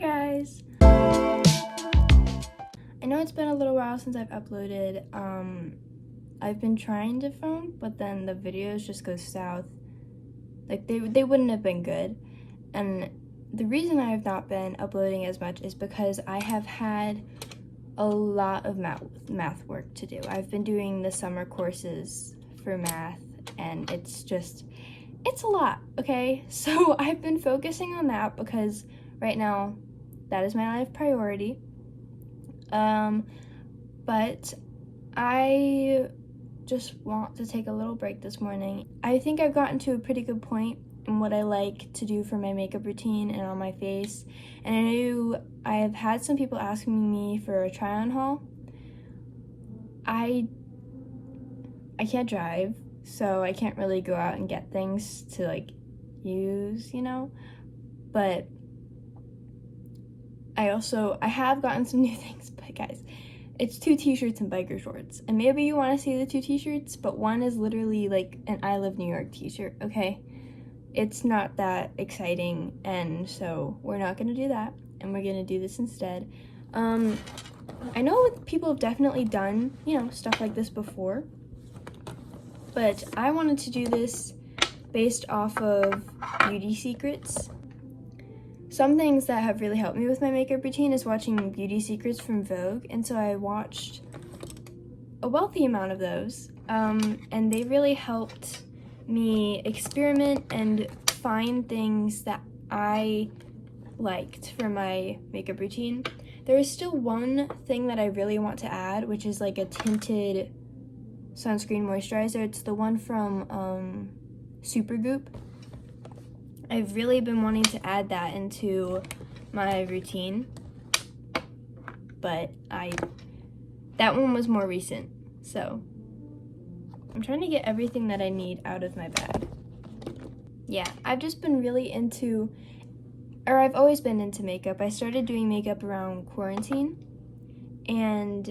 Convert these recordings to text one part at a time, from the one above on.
Hi guys! I know it's been a little while since I've uploaded. I've been trying to film, but then the videos just go south. Like, they wouldn't have been good. And the reason I have not been uploading as much is because I have had a lot of math work to do. I've been doing the summer courses for math, and it's a lot, okay? So I've been focusing on that because right now that is my life priority. But I just want to take a little break this morning. I think I've gotten to a pretty good point in what I like to do for my makeup routine and on my face. And I have had some people asking me for a try-on haul. I can't drive, so I can't really go out and get things to like use, you know? But I have gotten some new things, but guys, it's 2 t-shirts and biker shorts. And maybe you want to see the 2 t-shirts, but one is literally like an I Live New York t-shirt, okay? It's not that exciting, and so we're not gonna do that, and we're gonna do this instead. I know people have definitely done, stuff like this before, but I wanted to do this based off of beauty secrets. Some things that have really helped me with my makeup routine is watching beauty secrets from Vogue, and so I watched a wealthy amount of those, and they really helped me experiment and find things that I liked for my makeup routine. There is still one thing that I really want to add, which is like a tinted sunscreen moisturizer. It's the one from Supergoop. I've really been wanting to add that into my routine, but that one was more recent, so I'm trying to get everything that I need out of my bag. Yeah, I've just been really I've always been into makeup. I started doing makeup around quarantine, and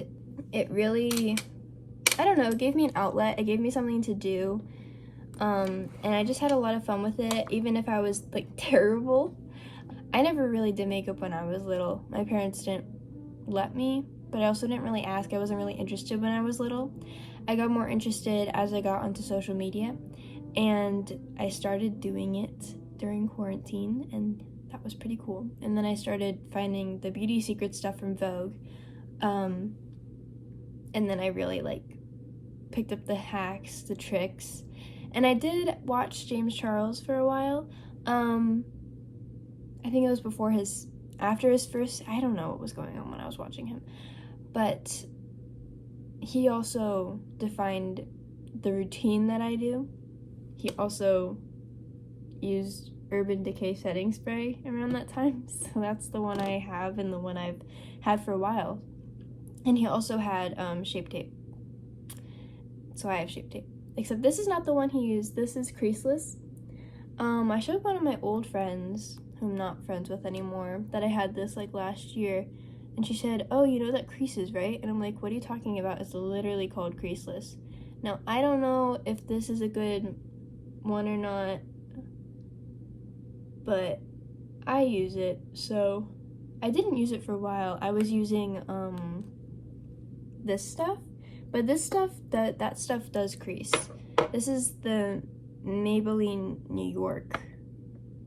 it really, I don't know, it gave me an outlet. It gave me something to do. And I just had a lot of fun with it, even if I was like terrible. I never really did makeup when I was little. My parents didn't let me, but I also didn't really ask. I wasn't really interested when I was little. I got more interested as I got onto social media, and I started doing it during quarantine, and that was pretty cool. And then I started finding the beauty secret stuff from Vogue, and then I really picked up the hacks, the tricks. And I did watch James Charles for a while. I think it was after his first, I don't know what was going on when I was watching him. But he also defined the routine that I do. He also used Urban Decay setting spray around that time. So that's the one I have and the one I've had for a while. And he also had Shape Tape. So I have Shape Tape. Except this is not the one he used. This is Creaseless. I showed one of my old friends, who I'm not friends with anymore, that I had this last year, and she said, "Oh, you know that creases, right?" And I'm like, "What are you talking about? It's literally called Creaseless." Now, I don't know if this is a good one or not, but I use it. So I didn't use it for a while. I was using this stuff. But this stuff, that stuff does crease. This is the Maybelline New York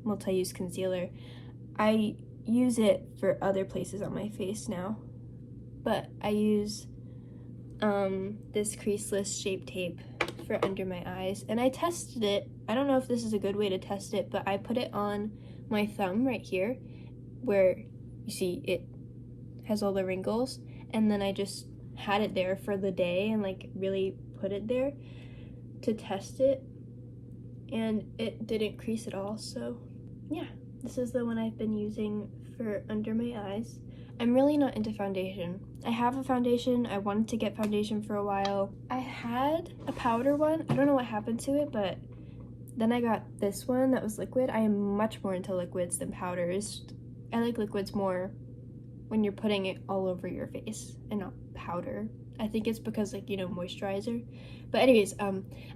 multi-use concealer. I use it for other places on my face now. But I use this creaseless Shape Tape for under my eyes. And I tested it. I don't know if this is a good way to test it, but I put it on my thumb right here, where you see it has all the wrinkles. And then I just had it there for the day and really put it there to test it, and it didn't crease at all. So yeah, this is the one I've been using for under my eyes. I'm really not into foundation. I have a foundation. I wanted to get foundation for a while. I had a powder one. I don't know what happened to it, but then I got this one that was liquid. I am much more into liquids than powders. I like liquids more when you're putting it all over your face and not powder. I think it's because, like, you know, moisturizer. But anyways,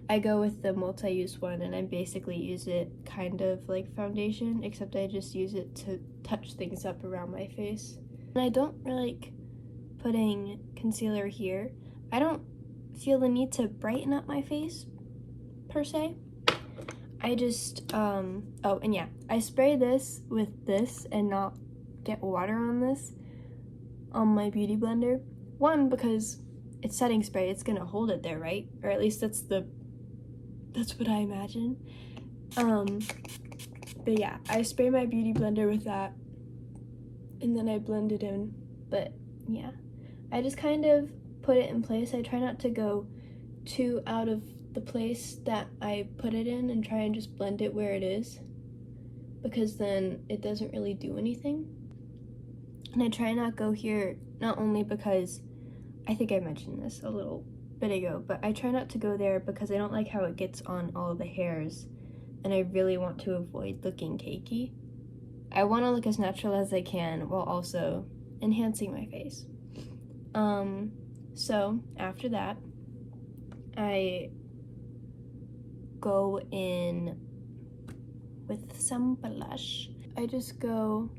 I go with the multi-use one, and I basically use it kind of like foundation, except I just use it to touch things up around my face. And I don't really like putting concealer here. I don't feel the need to brighten up my face, per se. I just, oh, and yeah, I spray this with this and not get water on this on my beauty blender. One, because it's setting spray, it's gonna hold it there, right? Or at least that's what I imagine. But yeah, I spray my beauty blender with that, and then I blend it in. But yeah, I just kind of put it in place. I try not to go too out of the place that I put it in and try and just blend it where it is, because then it doesn't really do anything. And I try not go here, not only because I think I mentioned this a little bit ago, but I try not to go there because I don't like how it gets on all of the hairs, and I really want to avoid looking cakey. I want to look as natural as I can while also enhancing my face. So after that, I go in with some blush. I just go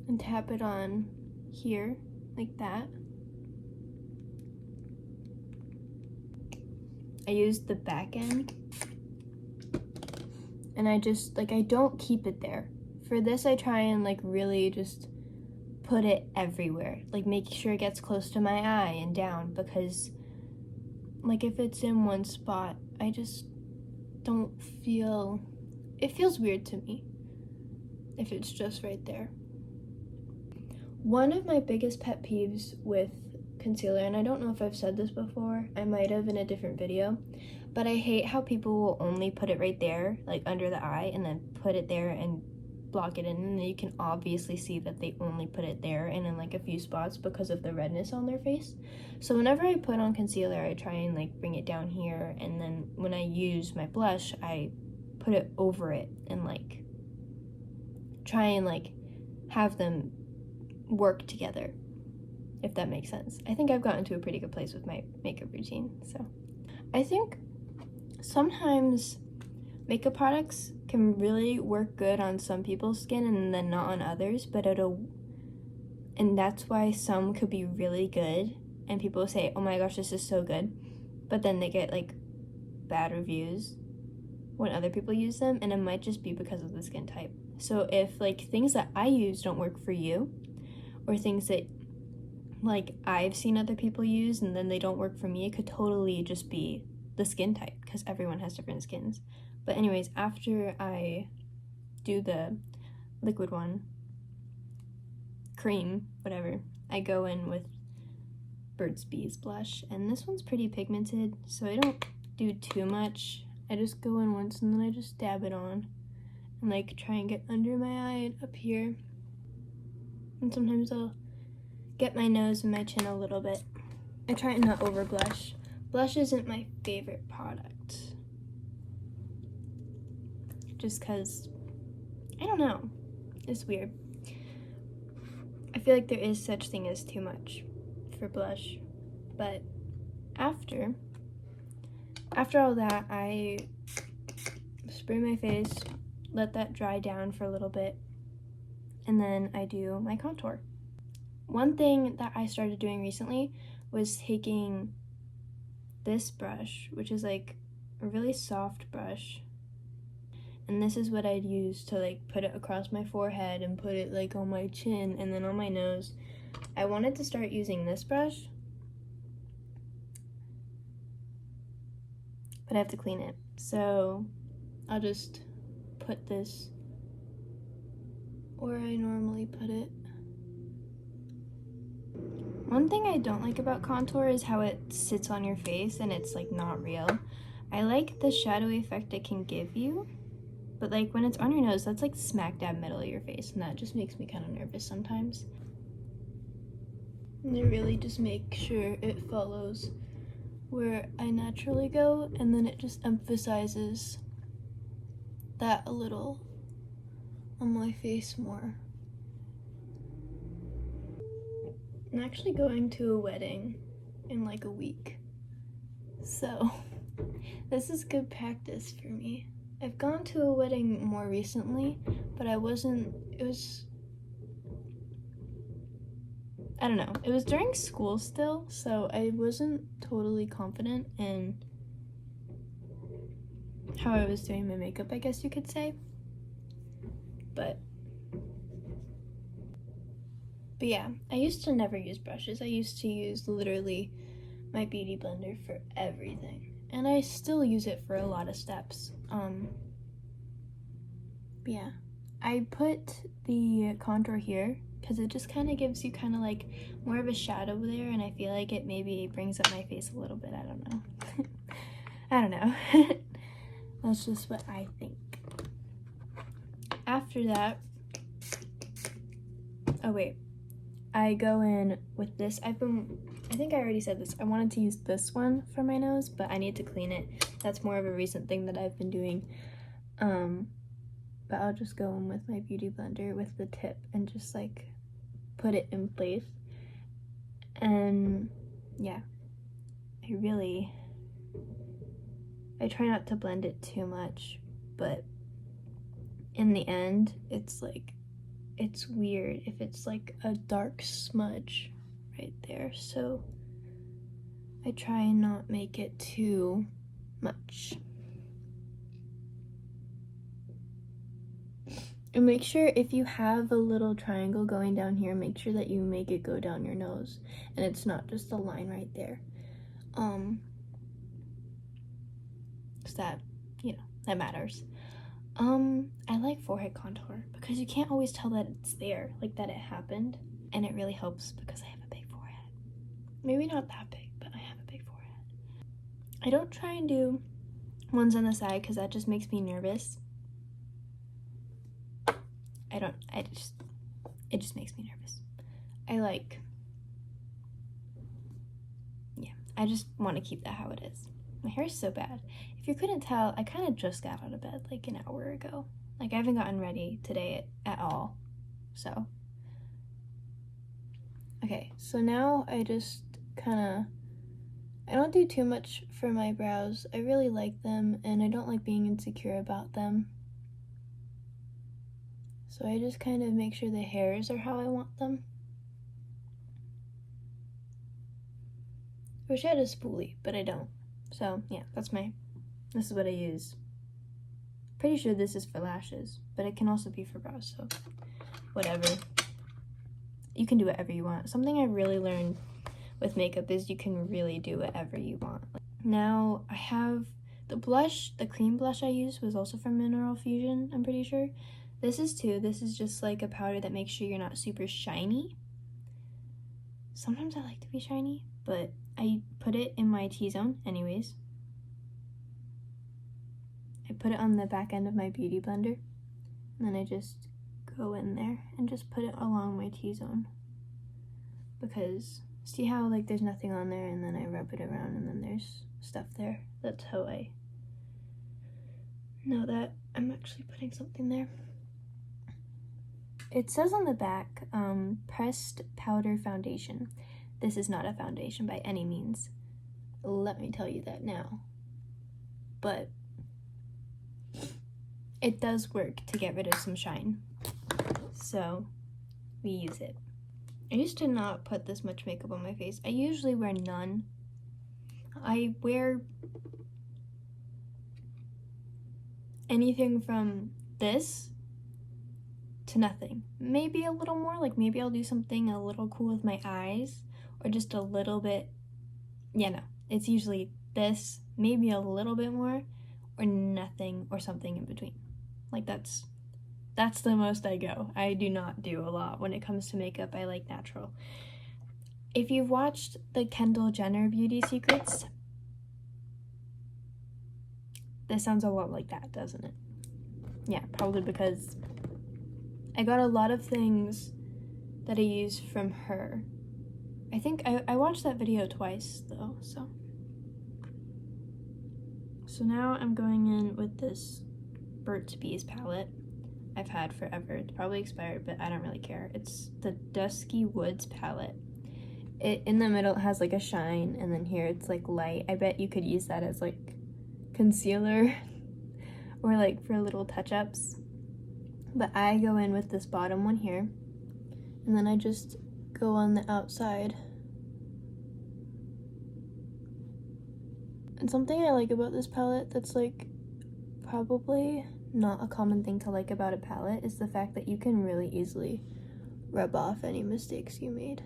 and tap it on here, like that. I use the back end, and I just, like, I don't keep it there. For this, I try and, like, really just put it everywhere. Like, make sure it gets close to my eye and down, because, like, if it's in one spot, I just don't feel, it feels weird to me if it's just right there. One of my biggest pet peeves with concealer, and I don't know if I've said this before, I might have in a different video, but I hate how people will only put it right there, like under the eye, and then put it there and block it in, and you can obviously see that they only put it there and in like a few spots because of the redness on their face. So whenever I put on concealer, I try and like bring it down here, and then when I use my blush, I put it over it and like try and like have them work together, if that makes sense. I think I've gotten to a pretty good place with my makeup routine. So I think sometimes makeup products can really work good on some people's skin and then not on others, but and that's why some could be really good and people say, oh my gosh, this is so good, but then they get like bad reviews when other people use them, and it might just be because of the skin type. So if like things that I use don't work for you, or things that like I've seen other people use and then they don't work for me, it could totally just be the skin type, because everyone has different skins. But anyways, after I do the liquid one, cream, whatever, I go in with Burt's Bees blush, and this one's pretty pigmented, so I don't do too much. I just go in once and then I just dab it on and like try and get under my eye and up here. And sometimes I'll get my nose and my chin a little bit. I try and not over blush. Blush isn't my favorite product, just because, I don't know, it's weird. I feel like there is such thing as too much for blush. But after all that, I spray my face, let that dry down for a little bit, and then I do my contour. One thing that I started doing recently was taking this brush, which is like a really soft brush, and this is what I'd use to like put it across my forehead and put it like on my chin and then on my nose. I wanted to start using this brush, but I have to clean it, so I'll just put this where I normally put it. One thing I don't like about contour is how it sits on your face and it's like not real. I like the shadowy effect it can give you, but like when it's on your nose, that's like smack dab middle of your face, and that just makes me kind of nervous sometimes. And I really just make sure it follows where I naturally go, and then it just emphasizes that a little on my face more. I'm actually going to a wedding in like a week. So this is good practice for me. I've gone to a wedding more recently, but I don't know. It was during school still, so I wasn't totally confident in how I was doing my makeup, I guess you could say. But yeah, I used to never use brushes. I used to use literally my beauty blender for everything. And I still use it for a lot of steps. Yeah. I put the contour here because it just kind of gives you kind of like more of a shadow there, and I feel like it maybe brings up my face a little bit. I don't know. I don't know. That's just what I think. After that, oh wait, I go in with this. I think I already said this. I wanted to use this one for my nose, but I need to clean it. That's more of a recent thing that I've been doing. But I'll just go in with my beauty blender with the tip and just like put it in place. And yeah, I try not to blend it too much, but in the end, it's weird if it's like a dark smudge right there. So I try and not make it too much. And make sure if you have a little triangle going down here, make sure that you make it go down your nose and it's not just a line right there. So that, that matters. I like forehead contour because you can't always tell that it's there, like that it happened, and it really helps because I have a big forehead. Maybe not that big, but I have a big forehead. I don't try and do ones on the side because that just makes me nervous. It just makes me nervous. I just want to keep that how it is. My hair is so bad. If you couldn't tell, I kind of just got out of bed like an hour ago. Like I haven't gotten ready today at all. So, okay, so now I just I don't do too much for my brows. I really like them and I don't like being insecure about them. So I just kind of make sure the hairs are how I want them. I wish I had a spoolie, but I don't. So yeah, this is what I use. Pretty sure this is for lashes, but it can also be for brows, so whatever. You can do whatever you want. Something I really learned with makeup is you can really do whatever you want. Now I have the blush, the cream blush I used was also from Mineral Fusion, I'm pretty sure. This is too. This is just like a powder that makes sure you're not super shiny. Sometimes I like to be shiny, but I put it in my T-zone anyways. I put it on the back end of my beauty blender, and then I just go in there and just put it along my T-zone. Because see how like there's nothing on there, and then I rub it around and then there's stuff there. That's how I know that I'm actually putting something there. It says on the back, pressed powder foundation. This is not a foundation by any means. Let me tell you that now. But it does work to get rid of some shine. So we use it. I used to not put this much makeup on my face. I usually wear none. I wear anything from this to nothing. Maybe a little more, like maybe I'll do something a little cool with my eyes, or just a little bit, it's usually this, maybe a little bit more, or nothing, or something in between. Like that's the most I go. I do not do a lot when it comes to makeup. I like natural. If you've watched the Kendall Jenner Beauty Secrets, this sounds a lot like that, doesn't it? Yeah, probably because I got a lot of things that I use from her. I think I watched that video twice though, so now I'm going in with this Burt's Bees palette I've had forever. It's probably expired, but I don't really care. It's the Dusky Woods palette. in the middle it has like a shine, and then here it's like light. I bet you could use that as like concealer or like for little touch-ups. But I go in with this bottom one here, and then I just go on the outside. And something I like about this palette that's like probably not a common thing to like about a palette is the fact that you can really easily rub off any mistakes you made.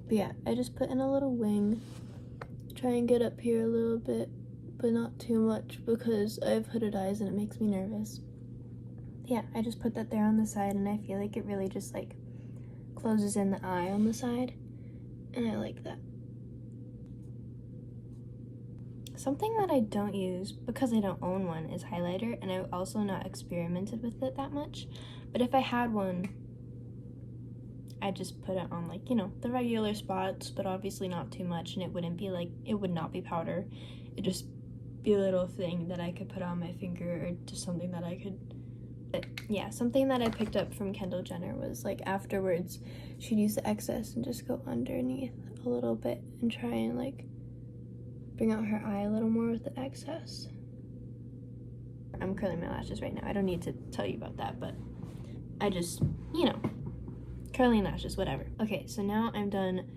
But yeah, I just put in a little wing, try and get up here a little bit, but not too much because I have hooded eyes and it makes me nervous. Yeah, I just put that there on the side, and I feel like it really just like closes in the eye on the side, and I like that. Something that I don't use because I don't own one is highlighter, and I've also not experimented with it that much. But if I had one, I'd just put it on like, you know, the regular spots, but obviously not too much, and it wouldn't be like, it would not be powder. It'd just be a little thing that I could put on my finger, or just something that I could, but yeah, something that I picked up from Kendall Jenner was like afterwards, she'd use the excess and just go underneath a little bit and try and like bring out her eye a little more with the excess. I'm curling my lashes right now. I don't need to tell you about that, but I just, you know, curling lashes, whatever. Okay, so now I'm done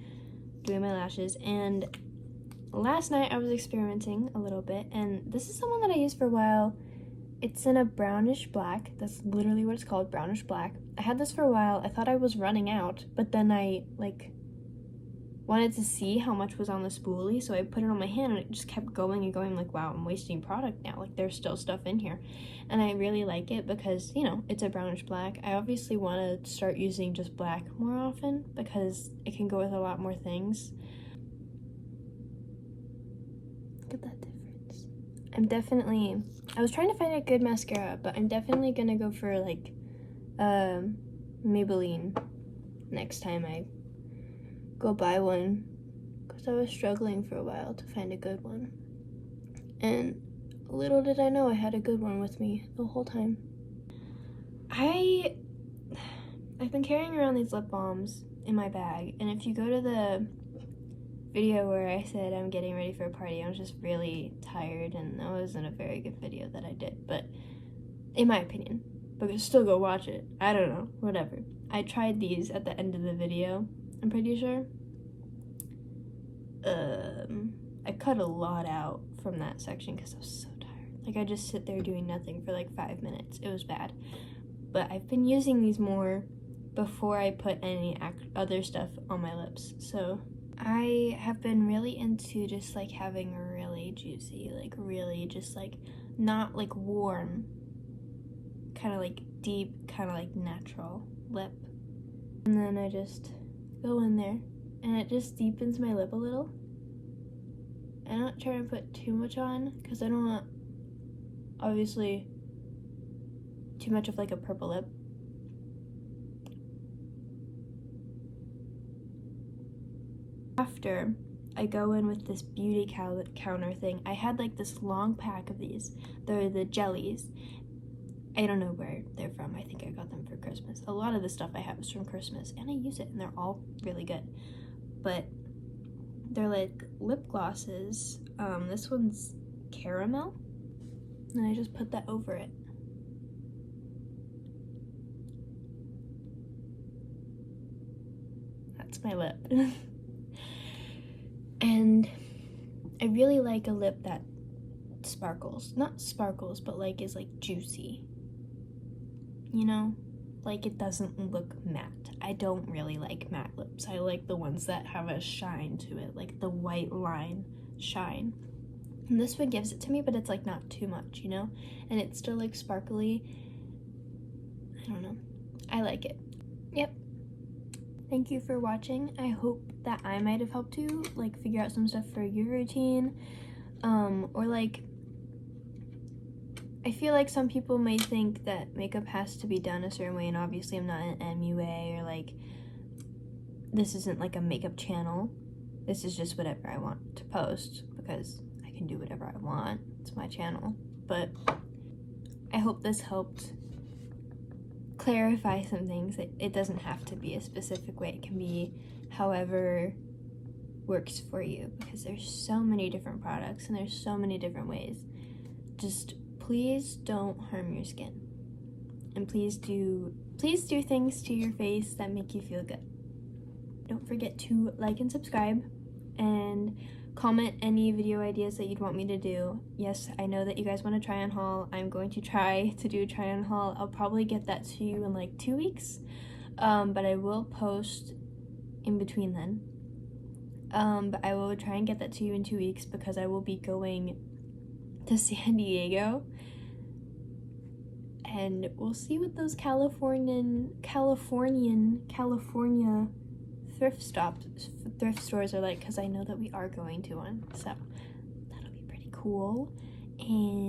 doing my lashes, and last night I was experimenting a little bit, and this is someone that I used for a while. It's in a brownish black. That's literally what it's called, brownish black. I had this for a while. I thought I was running out, but then I like wanted to see how much was on the spoolie, so I put it on my hand, and it just kept going and going. Like, wow, I'm wasting product now. Like, there's still stuff in here. And I really like it because, you know, it's a brownish black. I obviously want to start using just black more often because it can go with a lot more things. Look at that difference. I was trying to find a good mascara, but I'm definitely gonna go for like Maybelline next time I go buy one, because I was struggling for a while to find a good one, and little did I know I had a good one with me the whole time. I've been carrying around these lip balms in my bag, and if you go to the video where I said I'm getting ready for a party, I was just really tired, and that wasn't a very good video that I did, but in my opinion, but still go watch it. I don't know, whatever. I tried these at the end of the video, I'm pretty sure. I cut a lot out from that section because I was so tired. Like, I just sit there doing nothing for like 5 minutes. It was bad. But I've been using these more before I put any other stuff on my lips. So I have been really into just like having a really juicy, like really just like not like warm, kind of like deep, kind of like natural lip. And then I just go in there, and it just deepens my lip a little. I'm not trying to put too much on because I don't want, obviously, too much of like a purple lip. After I go in with this beauty counter thing, I had like this long pack of these. They're the jellies. I don't know where they're from. I think I got them for Christmas. A lot of the stuff I have is from Christmas, and I use it, and they're all really good. But they're like lip glosses. This one's caramel, and I just put that over it. That's my lip. And I really like a lip that sparkles. Not sparkles, but like is like juicy. You know? Like, it doesn't look matte. I don't really like matte lips. I like the ones that have a shine to it, like the white line shine. And this one gives it to me, but it's like not too much, you know? And it's still like sparkly. I don't know. I like it. Yep. Thank you for watching. I hope that I might have helped you like figure out some stuff for your routine. Or like, I feel like some people may think that makeup has to be done a certain way, and obviously I'm not an MUA, or like, this isn't like a makeup channel. This is just whatever I want to post because I can do whatever I want. It's my channel. But I hope this helped clarify some things. It doesn't have to be a specific way. It can be however works for you, because there's so many different products and there's so many different ways. Just please don't harm your skin, and please do things to your face that make you feel good. Don't forget to like and subscribe, and comment any video ideas that you'd want me to do. Yes, I know that you guys want a try on haul. I'm going to try to do a try on haul. I'll probably get that to you in like 2 weeks, but I will post in between then. But I will try and get that to you in 2 weeks, because I will be going to San Diego, and we'll see what those California thrift stores are like, because I know that we are going to one, so that'll be pretty cool. And